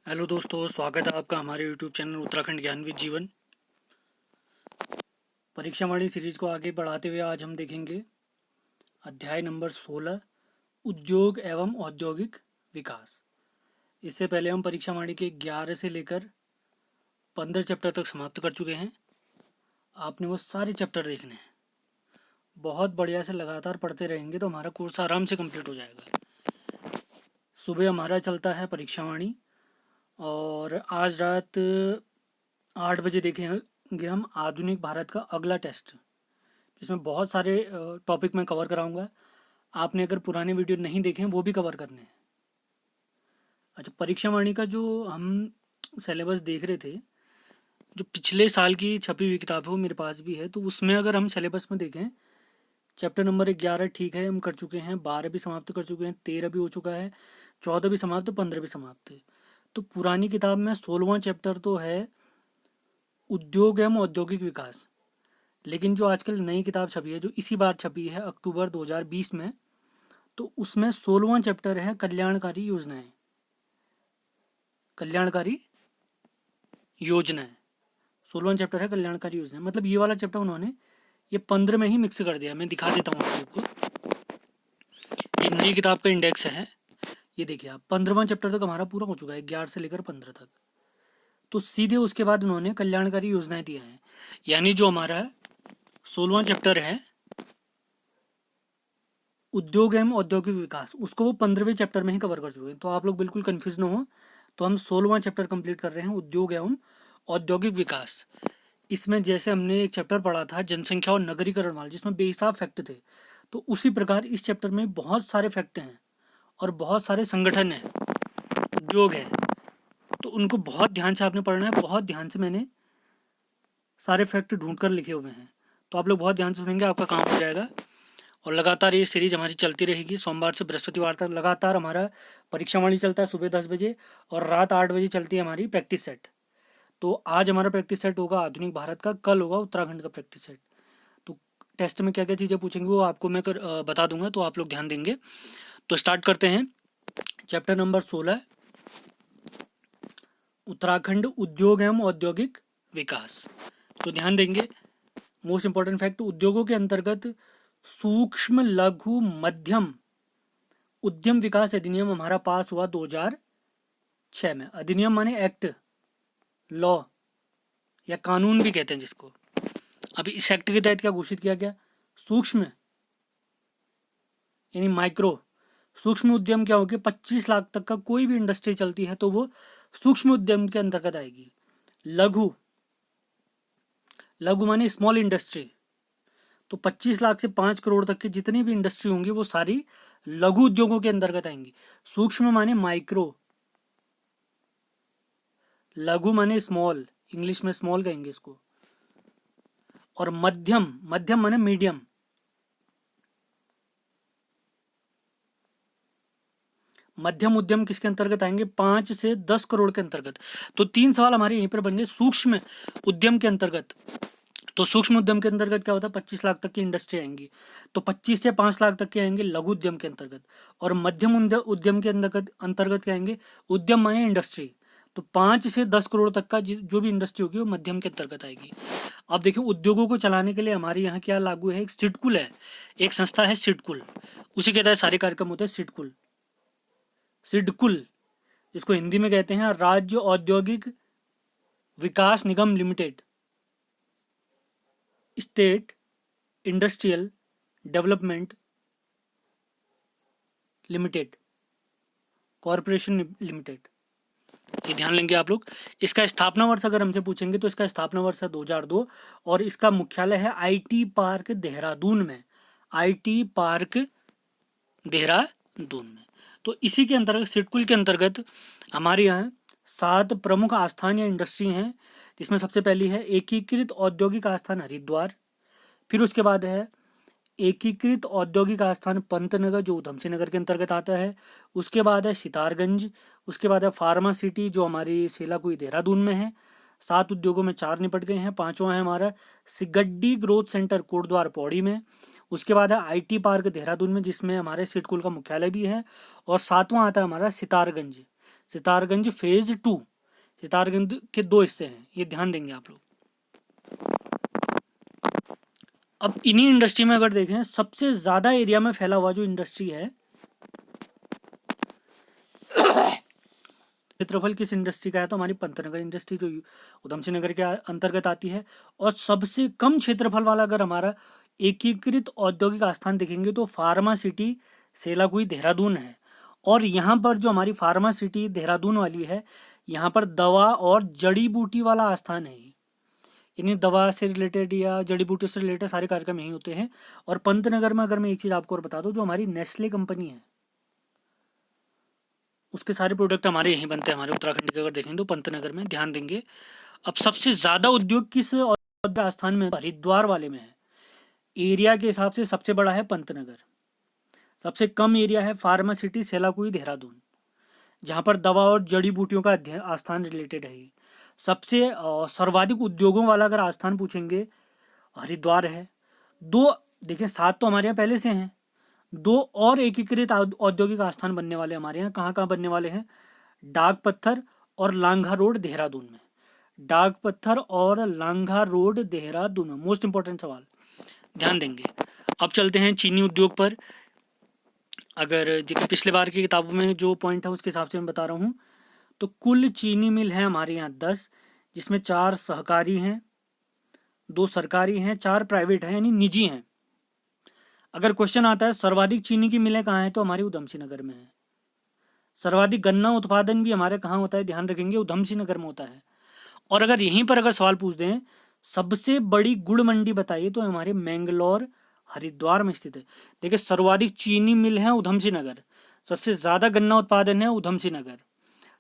Hello दोस्तों, स्वागत है आपका हमारे यूट्यूब चैनल उत्तराखंड ज्ञान विद जीवन। परीक्षावाणी सीरीज को आगे बढ़ाते हुए आज हम देखेंगे अध्याय नंबर 16, उद्योग एवं औद्योगिक विकास। इससे पहले हम परीक्षावाणी के 11 से लेकर 15 चैप्टर तक समाप्त कर चुके हैं। आपने वो सारे चैप्टर देखने हैं। बहुत बढ़िया से लगातार पढ़ते रहेंगे तो हमारा कोर्स आराम से कंप्लीट हो जाएगा। सुबह हमारा चलता है परीक्षावाणी और आज रात 8 बजे देखेंगे हम आधुनिक भारत का अगला टेस्ट। इसमें बहुत सारे टॉपिक मैं कवर कराऊंगा। आपने अगर पुराने वीडियो नहीं देखे हैं वो भी कवर करने हैं। अच्छा, परीक्षावाणी का जो हम सिलेबस देख रहे थे, जो पिछले साल की छपी हुई किताब है वो मेरे पास भी है, तो उसमें अगर हम सिलेबस में देखें, चैप्टर नंबर 11 ठीक है हम कर चुके हैं, 12 भी समाप्त कर चुके हैं, 13 भी हो चुका है, 14 भी समाप्त, 15 भी समाप्त है। तो पुरानी किताब में 16वां चैप्टर तो है उद्योग एवं औद्योगिक विकास, लेकिन जो आजकल नई किताब छपी है, जो इसी बार छपी है अक्टूबर 2020 में, तो उसमें 16वां चैप्टर है कल्याणकारी योजनाएं। कल्याणकारी योजनाएं 16वां चैप्टर है कल्याणकारी योजनाएं। मतलब ये वाला चैप्टर उन्होंने ये 15 में ही मिक्स कर दिया। मैं दिखा देता हूँ आपको। ये नई किताब का इंडेक्स है, ये देखिए आप। 15वां चैप्टर तक हमारा पूरा हो चुका है, 11 से लेकर 15 तक। तो सीधे उसके बाद उन्होंने कल्याणकारी योजनाएं दिया है। यानी जो हमारा 16वां चैप्टर है उद्योग एवं औद्योगिक विकास, उसको वो 15वें चैप्टर में ही कवर कर चुके हैं। तो आप लोग बिल्कुल कंफ्यूज ना हो। तो हम 16वां चैप्टर कंप्लीट कर रहे हैं, उद्योग एवं औद्योगिक विकास। इसमें जैसे हमने एक चैप्टर पढ़ा था जनसंख्या और नगरीकरण वाला, जिसमें बेहिसाब फैक्ट थे, तो उसी प्रकार इस चैप्टर में बहुत सारे फैक्ट हैं और बहुत सारे संगठन हैं, उद्योग है, तो उनको बहुत ध्यान से आपने पढ़ना है। बहुत ध्यान से मैंने सारे फैक्ट ढूंढ कर लिखे हुए हैं, तो आप लोग बहुत ध्यान से सुनेंगे, आपका काम हो जाएगा। और लगातार ये सीरीज हमारी चलती रहेगी। सोमवार से बृहस्पतिवार तक लगातार हमारा परीक्षावाणी चलता है सुबह 10 बजे, और रात 8 बजे चलती है हमारी प्रैक्टिस सेट। तो आज हमारा प्रैक्टिस सेट होगा आधुनिक भारत का, कल होगा उत्तराखंड का प्रैक्टिस सेट। तो टेस्ट में क्या क्या चीज़ें पूछेंगे वो आपको मैं बता दूंगा, तो आप लोग ध्यान देंगे। तो स्टार्ट करते हैं। चैप्टर नंबर 16, उत्तराखंड उद्योग एवं औद्योगिक विकास। तो ध्यान देंगे, मोस्ट इंपॉर्टेंट फैक्ट, उद्योगों के अंतर्गत सूक्ष्म लघु मध्यम उद्यम विकास अधिनियम हमारा पास हुआ 2006 में। अधिनियम माने एक्ट, लॉ या कानून भी कहते हैं जिसको। अभी इस एक्ट के तहत क्या घोषित किया गया? सूक्ष्म यानी माइक्रो। सूक्ष्म उद्यम क्या होगी? 25 लाख तक का कोई भी इंडस्ट्री चलती है तो वो सूक्ष्म उद्यम के अंतर्गत आएगी। लघु, लघु माने स्मॉल इंडस्ट्री, तो 25 लाख से 5 करोड़ तक की जितनी भी इंडस्ट्री होंगी वो सारी लघु उद्योगों के अंतर्गत आएंगी। सूक्ष्म माने माइक्रो, लघु माने स्मॉल, इंग्लिश में स्मॉल कहेंगे इसको, और मध्यम, मध्यम माने मीडियम। मध्यम उद्यम किसके अंतर्गत आएंगे? 5 से 10 करोड़ के अंतर्गत। तो 3 सवाल हमारे यहीं पर बन गए। सूक्ष्म उद्यम के अंतर्गत, तो सूक्ष्म उद्यम के अंतर्गत क्या होता है? 25 लाख तक की इंडस्ट्री आएंगी, तो 25 से 5 लाख तक के आएंगे लघु उद्यम के अंतर्गत। और मध्यम उद्यम के अंतर्गत क्या आएंगे? उद्यम माने इंडस्ट्री, तो 5 से 10 करोड़ तक का जो भी इंडस्ट्री होगी वो मध्यम के अंतर्गत आएगी। अब देखिए, उद्योगों को चलाने के लिए हमारे यहाँ क्या लागू है? एक सिडकुल है, एक संस्था है सिडकुल, उसी के तहत सारे कार्यक्रम होते हैं। सिडकुल, सिडकुल इसको हिंदी में कहते हैं राज्य औद्योगिक विकास निगम limited, state industrial development limited, corporation limited. ये ध्यान लेंगे आप लोग। इसका स्थापना वर्ष अगर हमसे पूछेंगे तो इसका स्थापना वर्ष है 2002, और इसका मुख्यालय है आईटी पार्क देहरादून में। आईटी पार्क देहरादून में। तो इसी के अंतर्गत, सिडकुल के अंतर्गत हमारे यहाँ 7 प्रमुख आस्थान या इंडस्ट्री हैं, जिसमें सबसे पहली है एकीकृत औद्योगिक आस्थान हरिद्वार। फिर उसके बाद है एकीकृत औद्योगिक आस्थान पंतनगर, जो उधम सिंह नगर के अंतर्गत आता है। उसके बाद है सितारगंज। उसके बाद है फार्मा सिटी, जो हमारी सेलाकुई देहरादून में है। 7 उद्योगों में 4 निपट गए हैं। 5वां है हमारा सिगड्डी ग्रोथ सेंटर कोटद्वार पौड़ी में। उसके बाद है आईटी पार्क देहरादून में, जिसमें हमारे सिडकुल का मुख्यालय भी है। और 7वां आता है हमारा सितारगंज। सितारगंज फेज 2, सितारगंज के 2 हिस्से हैं, ये ध्यान देंगे आप लोग। अब इन्हीं इंडस्ट्री में अगर देखें, सबसे ज़्यादा एरिया में फैला हुआ जो इंडस्ट्री है, क्षेत्रफल किस इंडस्ट्री का है, तो हमारी पंतनगर इंडस्ट्री जो उधम सिंह नगर के अंतर्गत आती है। और सबसे कम क्षेत्रफल वाला अगर हमारा एकीकृत औद्योगिक आस्थान देखेंगे तो फार्मा सिटी सेलाकुई देहरादून है। और यहाँ पर जो हमारी फार्मा सिटी देहरादून वाली है, यहाँ पर दवा और जड़ी बूटी वाला आस्थान है। यानी दवा से रिलेटेड या जड़ी बूटी से रिलेटेड सारे कार्यक्रम यहीं होते हैं। और पंतनगर में अगर मैं एक चीज़ आपको और बता दूं, जो हमारी नेस्ले कंपनी है उसके सारे प्रोडक्ट हमारे यहीं बनते हैं, हमारे उत्तराखंड के अगर देखें तो पंतनगर में, ध्यान देंगे। अब सबसे ज़्यादा उद्योग किस औद्योगिक आस्थान में, हरिद्वार वाले में है। एरिया के हिसाब से सबसे बड़ा है पंतनगर, सबसे कम एरिया है फार्मा सिटी सेलाकुई देहरादून, जहाँ पर दवा और जड़ी बूटियों का आस्थान रिलेटेड है। सबसे सर्वाधिक उद्योगों वाला अगर आस्थान पूछेंगे, हरिद्वार है। 2 देखिए 7 तो हमारे यहाँ पहले से हैं, 2 और एकीकृत औद्योगिक आस्थान बनने वाले हमारे यहाँ। कहाँ कहाँ बनने वाले हैं? डाक पत्थर और लांघा रोड देहरादून में। डाक पत्थर और लांघा रोड देहरादून में, मोस्ट इंपॉर्टेंट सवाल, ध्यान देंगे। अब चलते हैं चीनी उद्योग पर। अगर देखिए पिछले बार की किताबों में जो पॉइंट है उसके हिसाब से मैं बता रहा हूँ, तो कुल चीनी मिल है हमारे यहाँ 10, जिसमें 4 सहकारी हैं, 2 सरकारी हैं, 4 प्राइवेट हैं यानी निजी हैं। अगर क्वेश्चन आता है सर्वाधिक चीनी की मिलें कहाँ हैं, तो हमारी उधम सिंह नगर में है। सर्वाधिक गन्ना उत्पादन भी हमारे कहाँ होता है, ध्यान रखेंगे, उधम सिंह नगर में होता है। और अगर यहीं पर अगर सवाल पूछ दें सबसे बड़ी गुड़ मंडी बताइए, तो हमारे मैंगलोर हरिद्वार में स्थित है। देखिए सर्वाधिक चीनी मिल है उधम सिंह नगर, सबसे ज़्यादा गन्ना उत्पादन है उधम सिंह नगर,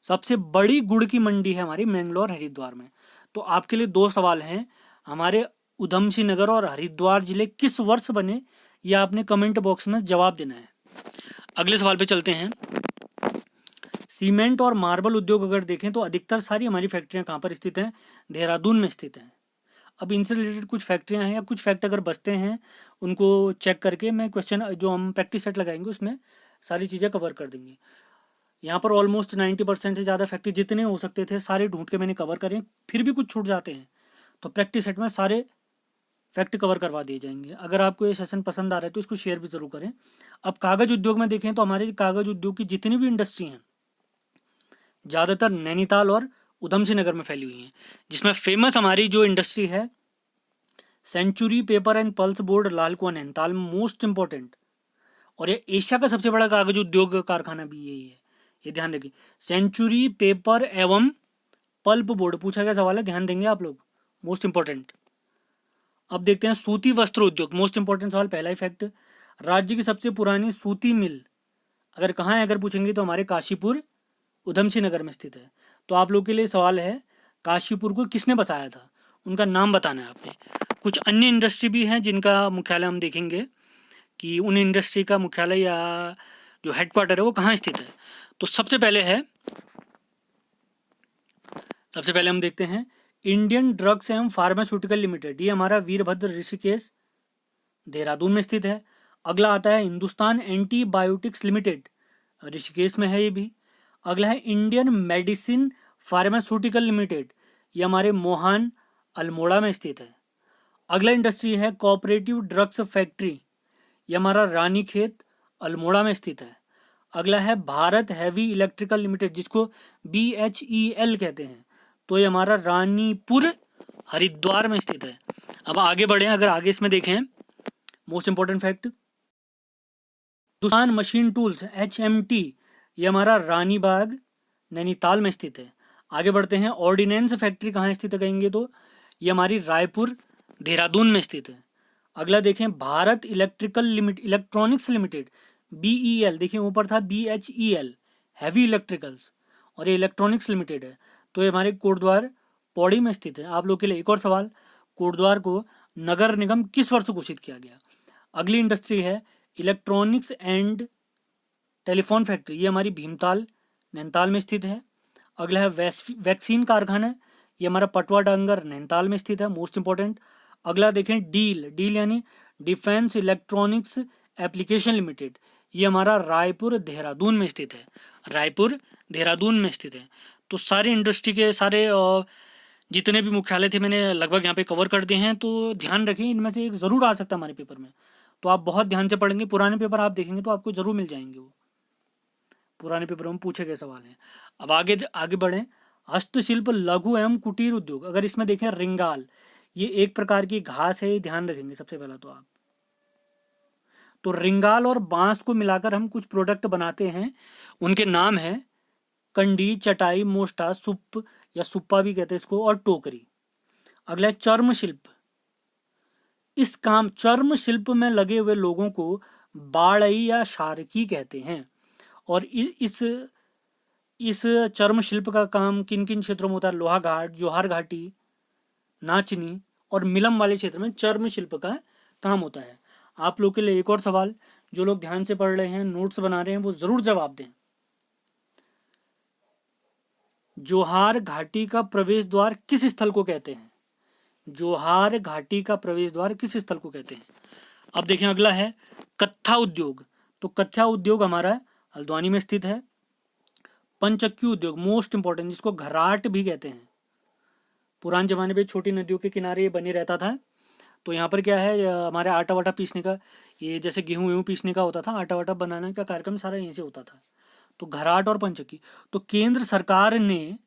सबसे बड़ी गुड़ की मंडी है हमारी मैंगलोर हरिद्वार में। तो आपके लिए 2 सवाल हैं, हमारे उधम सिंह नगर और हरिद्वार जिले किस वर्ष बने, यह आपने कमेंट बॉक्स में जवाब देना है। अगले सवाल पे चलते हैं। सीमेंट और मार्बल उद्योग अगर देखें तो अधिकतर सारी हमारी फैक्ट्रियां कहाँ पर स्थित हैं? देहरादून में स्थित हैं। अब इनसे रिलेटेड कुछ फैक्ट्रियां हैं या कुछ फैक्ट अगर बचते हैं उनको चेक करके मैं क्वेश्चन जो हम प्रैक्टिस सेट लगाएंगे उसमें सारी चीज़ें कवर कर देंगे। यहाँ पर ऑलमोस्ट 90% से ज़्यादा फैक्ट्री जितने हो सकते थे सारे ढूंढ के मैंने कवर करें, फिर भी कुछ छूट जाते हैं तो प्रैक्टिस सेट में सारे फैक्ट कवर करवा दिए जाएंगे। अगर आपको ये सेशन पसंद आ रहा है तो इसको शेयर भी ज़रूर करें। अब कागज़ उद्योग में देखें तो हमारे कागज़ उद्योग की जितनी भी इंडस्ट्री हैं ज़्यादातर नैनीताल और उधम सिंह नगर में फैली हुई हैं, जिसमें फेमस हमारी जो इंडस्ट्री है century paper and pulp board Lalkuan Nainital में, मोस्ट इंपॉर्टेंट। और ये एशिया का सबसे बड़ा कागज उद्योग कारखाना भी यही है, ये ध्यान रखिए। सेंचुरी पेपर एवं पल्प बोर्ड पूछा गया सवाल है, ध्यान देंगे आप लोग, मोस्ट इंपॉर्टेंट। अब देखते हैं सूती वस्त्र उद्योग, मोस्ट इंपॉर्टेंट सवाल, पहला ही फैक्ट। राज्य की सबसे पुरानी सूती मिल अगर कहाँ है अगर पूछेंगे तो हमारे काशीपुर उधम सिंह नगर में स्थित है। तो आप लोग के लिए सवाल है काशीपुर को किसने बसाया था, उनका नाम बताना है आपने। कुछ अन्य इंडस्ट्री भी हैं जिनका मुख्यालय हम देखेंगे कि उन इंडस्ट्री का मुख्यालय या जो हेडक्वार्टर है वो कहाँ स्थित है। तो सबसे पहले हम देखते हैं इंडियन ड्रग्स एवं फार्मास्यूटिकल लिमिटेड, ये हमारा वीरभद्र ऋषिकेश देहरादून में स्थित है। अगला आता है हिंदुस्तान एंटीबायोटिक्स लिमिटेड, ऋषिकेश में है ये भी। अगला है इंडियन मेडिसिन फार्मास्यूटिकल लिमिटेड, ये हमारे मोहान अल्मोड़ा में स्थित है। अगला इंडस्ट्री है कोऑपरेटिव ड्रग्स फैक्ट्री, ये हमारा रानीखेत अल्मोड़ा में स्थित है। अगला है भारत हैवी इलेक्ट्रिकल लिमिटेड, जिसको BHEL कहते हैं, तो ये हमारा रानीपुर हरिद्वार में स्थित है। अब आगे बढ़ें, अगर आगे इसमें देखें most important fact, Hindustan machine tools HMT, ये हमारा रानीबाग नैनीताल में स्थित है। आगे बढ़ते हैं, ऑर्डिनेंस फैक्ट्री कहाँ स्थित है कहेंगे तो ये हमारी रायपुर देहरादून में स्थित है। अगला देखें भारत इलेक्ट्रॉनिक्स लिमिटेड BEL, देखिए ऊपर था BHEL हैवी इलेक्ट्रिकल्स और ये इलेक्ट्रॉनिक्स लिमिटेड है, तो ये हमारे कोटद्वार पौड़ी में स्थित है। आप लोग के लिए एक और सवाल, कोटद्वार को नगर निगम किस वर्ष घोषित किया गया। अगली इंडस्ट्री है इलेक्ट्रॉनिक्स एंड टेलीफोन फैक्ट्री, ये हमारी भीमताल नैनीताल में स्थित है। अगला है वैक्सीन कारखाना, ये हमारा पटवा डांगर नैनीताल में स्थित है, मोस्ट इंपॉर्टेंट। अगला देखें डील यानी डिफेंस इलेक्ट्रॉनिक्स एप्लीकेशन लिमिटेड, ये हमारा रायपुर देहरादून में स्थित है, रायपुर देहरादून में स्थित है। तो सारी इंडस्ट्री के सारे जितने भी मुख्यालय थे मैंने लगभग यहाँ पे कवर कर दिए हैं। तो ध्यान रखें, इनमें से एक ज़रूर आ सकता है हमारे पेपर में। तो आप बहुत ध्यान से पढ़ेंगे, पुराने पेपर आप देखेंगे तो आपको ज़रूर मिल जाएंगे, वो पुराने पेपर में पूछे गए सवाल हैं। अब आगे आगे बढ़ें। हस्तशिल्प, लघु एवं कुटीर उद्योग, अगर इसमें देखें रिंगाल, ये एक प्रकार की घास है, ये ध्यान रखेंगे सबसे पहला तो आप। तो रिंगाल और बांस को मिलाकर हम कुछ प्रोडक्ट बनाते हैं, उनके नाम है कंडी, चटाई, मोस्टा, सुप या सुप्पा भी कहते हैं इसको, और टोकरी। अगला है चर्म शिल्प। इस काम चर्म शिल्प में लगे हुए लोगों को बाड़ई या शारकी कहते हैं। और इस चर्म शिल्प का काम किन किन क्षेत्रों में होता है? लोहा घाट, जोहार घाटी, नाचनी और मिलम वाले क्षेत्र में चर्म शिल्प का काम होता है। आप लोग के लिए एक और सवाल, जो लोग ध्यान से पढ़ रहे हैं, नोट्स बना रहे हैं, वो जरूर जवाब दें। जोहार घाटी का प्रवेश द्वार किस स्थल को कहते हैं? जोहार घाटी का प्रवेश द्वार किस स्थल को कहते हैं? अब देखें, अगला है कत्था उद्योग। तो कत्था उद्योग हमारा हल्द्वानी में स्थित है। पंचक्की उद्योग मोस्ट इंपॉर्टेंट, जिसको घराट भी कहते हैं। पुराने जमाने में छोटी नदियों के किनारे ये बने रहता था। तो यहाँ पर क्या है, हमारे आटा वाटा पीसने का, ये जैसे गेहूँ वेहूँ पीसने का होता था, आटा वाटा बनाने का कार्यक्रम सारा यहीं से होता था। तो घराट और पंचक्की, तो केंद्र सरकार ने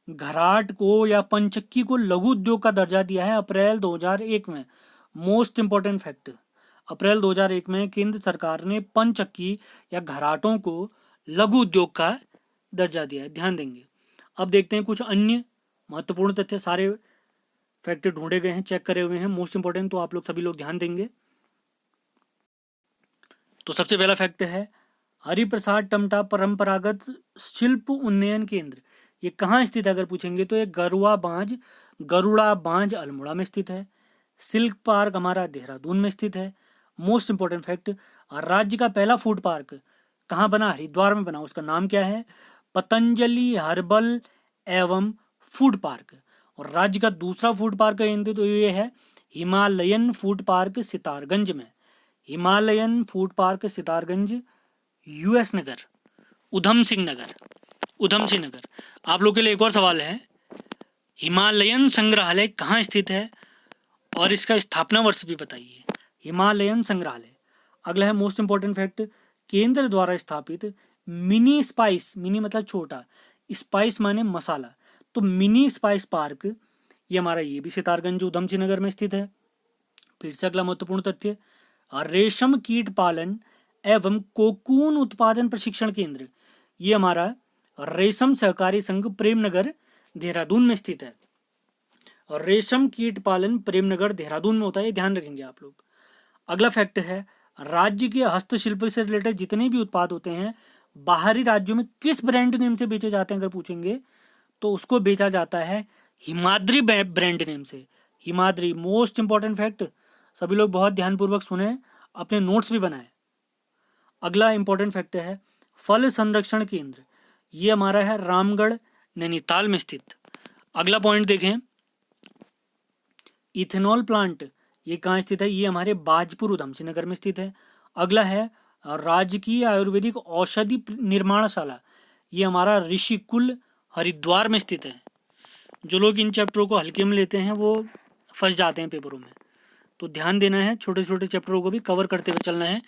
घराट को या पंचक्की को लघु उद्योग का दर्जा दिया है अप्रैल 2001 में। मोस्ट इंपॉर्टेंट फैक्ट, अप्रैल 2001 में केंद्र सरकार ने पंचक्की या घराटों को लघु उद्योग का दर्जा दिया है, ध्यान देंगे। अब देखते हैं कुछ अन्य महत्वपूर्ण तथ्य, सारे फैक्ट ढूंढे गए हैं, चेक करे हुए हैं, मोस्ट इंपॉर्टेंट, तो आप लोग सभी लोग ध्यान देंगे। तो सबसे पहला फैक्ट है हरिप्रसाद टमटा परंपरागत शिल्प उन्नयन केंद्र, ये कहाँ स्थित है अगर पूछेंगे तो ये गरुड़ा बांज अल्मोड़ा में स्थित है। सिल्क पार्क हमारा देहरादून में स्थित है। मोस्ट इंपॉर्टेंट फैक्ट, राज्य का पहला फूड पार्क कहाँ बना? हरिद्वार में बना। उसका नाम क्या है? पतंजलि हर्बल एवं फूड पार्क। और राज्य का दूसरा फूड पार्क तो ये है हिमालयन फूड पार्क सितारगंज में। Himalayan food park Sitarganj, US Nagar, Udham Singh Nagar. आप लोग के लिए एक और सवाल है, हिमालयन संग्रहालय कहाँ स्थित है और इसका स्थापना वर्ष भी बताइए। हिमालयन संग्रहालय। अगला है मोस्ट इंपॉर्टेंट फैक्ट, केंद्र द्वारा स्थापित मिनी स्पाइस, मिनी मतलब छोटा, स्पाइस माने मसाला, तो मिनी स्पाइस पार्क ये हमारा ये भी सितारगंज उधम सिंह नगर में स्थित है। फिर से अगला महत्वपूर्ण तथ्य, रेशम कीट पालन एवं कोकून उत्पादन प्रशिक्षण केंद्र, ये हमारा रेशम सहकारी संघ प्रेमनगर देहरादून में स्थित है। और रेशम कीट पालन प्रेमनगर देहरादून में होता है, ध्यान रखेंगे आप लोग। अगला फैक्ट है, राज्य के हस्तशिल्प से रिलेटेड जितने भी उत्पाद होते हैं बाहरी राज्यों में किस ब्रांड नेम से बेचे जाते हैं अगर पूछेंगे तो उसको बेचा जाता है हिमाद्री ब्रांड नेम से। हिमाद्री, मोस्ट इंपॉर्टेंट फैक्ट, सभी लोग बहुत ध्यानपूर्वक सुने, अपने नोट्स भी बनाए। अगला इंपॉर्टेंट फैक्ट है फल संरक्षण केंद्र, ये हमारा है रामगढ़ नैनीताल में स्थित। अगला पॉइंट देखें, इथेनॉल प्लांट ये कहाँ स्थित है? ये हमारे बाजपुर उधम सिंह नगर में स्थित है। अगला है राजकीय आयुर्वेदिक औषधि निर्माणशाला, ये हमारा ऋषिकुल हरिद्वार में स्थित है। जो लोग इन चैप्टरों को हल्के में लेते हैं वो फंस जाते हैं पेपरों में, तो ध्यान देना है, छोटे छोटे चैप्टरों को भी कवर करते हुए चलना है।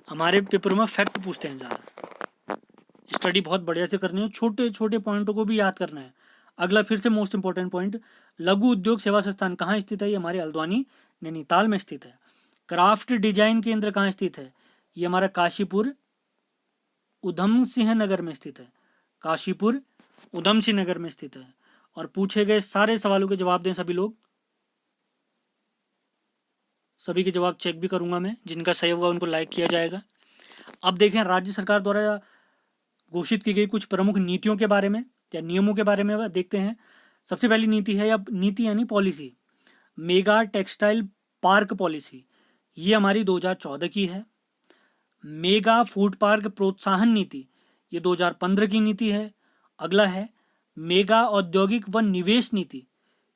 हमारे पेपर में फैक्ट पूछते हैं ज़्यादा, स्टडी बहुत बढ़िया से करनी है, छोटे छोटे पॉइंटों को भी याद करना है। अगला फिर से मोस्ट इंपॉर्टेंट पॉइंट, लघु उद्योग सेवा संस्थान कहाँ स्थित है? ये हमारे हल्द्वानी नैनीताल में स्थित है। क्राफ्ट डिजाइन केंद्र कहाँ स्थित है? ये हमारा काशीपुर उधम सिंह नगर में स्थित है। काशीपुर उधम सिंह नगर में स्थित है। और पूछे गए सारे सवालों के जवाब दें सभी लोग, सभी के जवाब चेक भी करूंगा मैं, जिनका सही होगा उनको लाइक किया जाएगा। अब देखें राज्य सरकार द्वारा घोषित की गई कुछ प्रमुख नीतियों के बारे में या नियमों के बारे में देखते हैं। सबसे पहली नीति है, या नीति यानी policy, mega textile park policy, ये हमारी 2014 की है। मेगा फूड पार्क प्रोत्साहन नीति, ये 2015 की नीति है। अगला है मेगा औद्योगिक व निवेश नीति,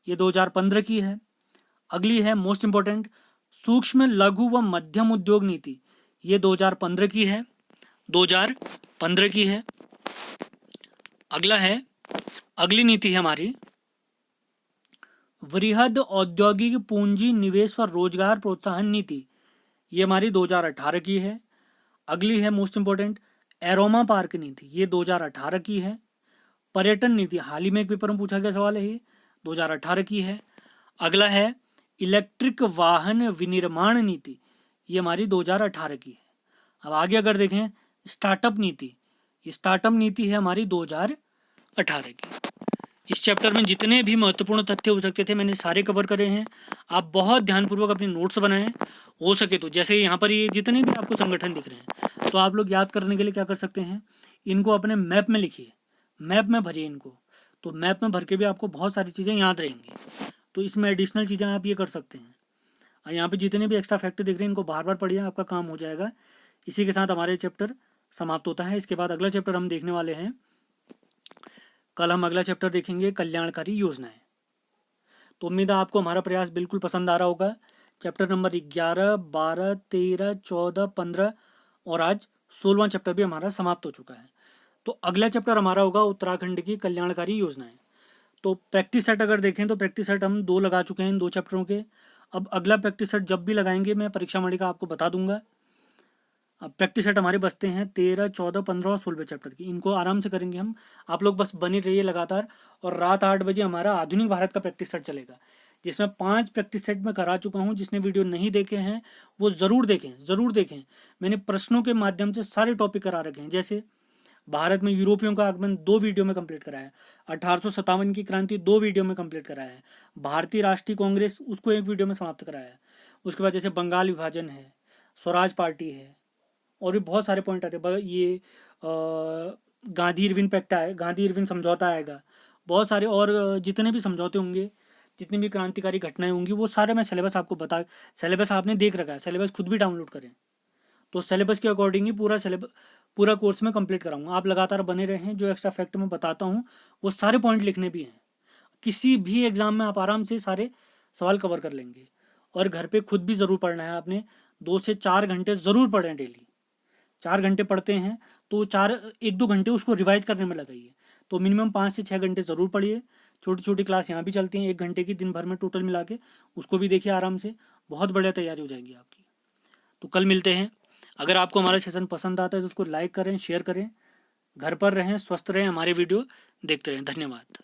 ये 2015 की है। अगली है मोस्ट इंपॉर्टेंट सूक्ष्म लघु व मध्यम उद्योग नीति, ये 2015 की है। 2015 की है। अगला है, अगली नीति है हमारी वृहद औद्योगिक पूंजी निवेश व रोजगार प्रोत्साहन नीति। ये हमारी 2018 की है। अगली है मोस्ट इंपॉर्टेंट एरोमा पार्क नीति, ये 2018 की है। पर्यटन नीति, हाल ही में एक पेपर में पूछा गया सवाल है, ये 2018 की है। अगला है इलेक्ट्रिक वाहन विनिर्माण नीति, ये हमारी 2018 की है। अब आगे अगर देखें स्टार्टअप नीति, ये स्टार्टअप नीति है हमारी 2018 की। इस चैप्टर में जितने भी महत्वपूर्ण तथ्य हो सकते थे मैंने सारे कवर करे हैं। आप बहुत ध्यानपूर्वक अपने नोट्स बनाएं, हो सके तो जैसे यहाँ पर ये जितने भी आपको संगठन दिख रहे हैं, तो आप लोग याद करने के लिए क्या कर सकते हैं, इनको अपने मैप में लिखिए, मैप में भरिए इनको, तो मैप में भर के भी आपको बहुत सारी चीज़ें याद रहेंगी। तो इसमें एडिशनल चीज़ें आप ये कर सकते हैं। और यहाँ पे जितने भी एक्स्ट्रा फैक्टर दिख रहे हैं इनको बार बार पढ़िए, आपका काम हो जाएगा। इसी के साथ हमारे चैप्टर समाप्त होता है। इसके बाद अगला चैप्टर हम देखने वाले हैं, कल हम अगला चैप्टर देखेंगे कल्याणकारी योजनाएं। तो उम्मीद है आपको हमारा प्रयास बिल्कुल पसंद आ रहा होगा। चैप्टर नंबर 11, 12, 13, 14, 15 और आज 16वां चैप्टर भी हमारा समाप्त हो चुका है। तो अगला चैप्टर हमारा होगा उत्तराखंड की कल्याणकारी योजनाएं। तो प्रैक्टिस सेट अगर देखें तो प्रैक्टिस सेट हम 2 लगा चुके हैं इन 2 चैप्टरों के। अब अगला प्रैक्टिस सेट जब भी लगाएंगे मैं परीक्षा मंडी का आपको बता दूंगा। अब प्रैक्टिस सेट हमारे बचते हैं 13, 14, 15 और 16वें चैप्टर की, इनको आराम से करेंगे हम। आप लोग बस बने रहिए लगातार। और रात 8 बजे हमारा आधुनिक भारत का प्रैक्टिस सेट चलेगा, जिसमें 5 प्रैक्टिस सेट मैं करा चुका हूँ। जिसने वीडियो नहीं देखे हैं वो ज़रूर देखें, ज़रूर देखें। मैंने प्रश्नों के माध्यम से सारे टॉपिक करा रखे हैं। जैसे भारत में यूरोपियों का आगमन 2 वीडियो में कंप्लीट कराया है, 1857 की क्रांति 2 वीडियो में कंप्लीट कराया है, भारतीय राष्ट्रीय कांग्रेस उसको 1 वीडियो में समाप्त कराया है। उसके बाद जैसे बंगाल विभाजन है, स्वराज पार्टी है, और भी बहुत सारे पॉइंट आते हैं। ये गांधी इरविन पैक्ट आए, गांधी इरविन समझौता आएगा, बहुत सारे और जितने भी समझौते होंगे, जितनी भी क्रांतिकारी घटनाएं होंगी, वो सारे मैं सिलेबस आपको बता, सिलेबस आपने देख रखा है, सिलेबस खुद भी डाउनलोड करें। तो सिलेबस के अकॉर्डिंग ही पूरा सिलेबस, पूरा कोर्स में कंप्लीट कराऊंगा। आप लगातार बने रहें, जो एक्स्ट्रा फैक्ट मैं बताता हूँ वो सारे पॉइंट लिखने भी हैं। किसी भी एग्जाम में आप आराम से सारे सवाल कवर कर लेंगे। और घर पे खुद भी ज़रूर पढ़ना है आपने, 2 से 4 घंटे ज़रूर पढ़ें डेली। 4 घंटे पढ़ते हैं तो 1-2 घंटे उसको रिवाइज करने में लगाइए। तो मिनिमम 5 से 6 घंटे ज़रूर पढ़िए। छोटी छोटी क्लास यहाँ भी चलती हैं 1 घंटे की दिन भर में टोटल मिला के, उसको भी देखिए आराम से, बहुत बढ़िया तैयारी हो जाएगी आपकी। तो कल मिलते हैं। अगर आपको हमारा सेशन पसंद आता है तो उसको लाइक करें, शेयर करें। घर पर रहें, स्वस्थ रहें, हमारे वीडियो देखते रहें। धन्यवाद।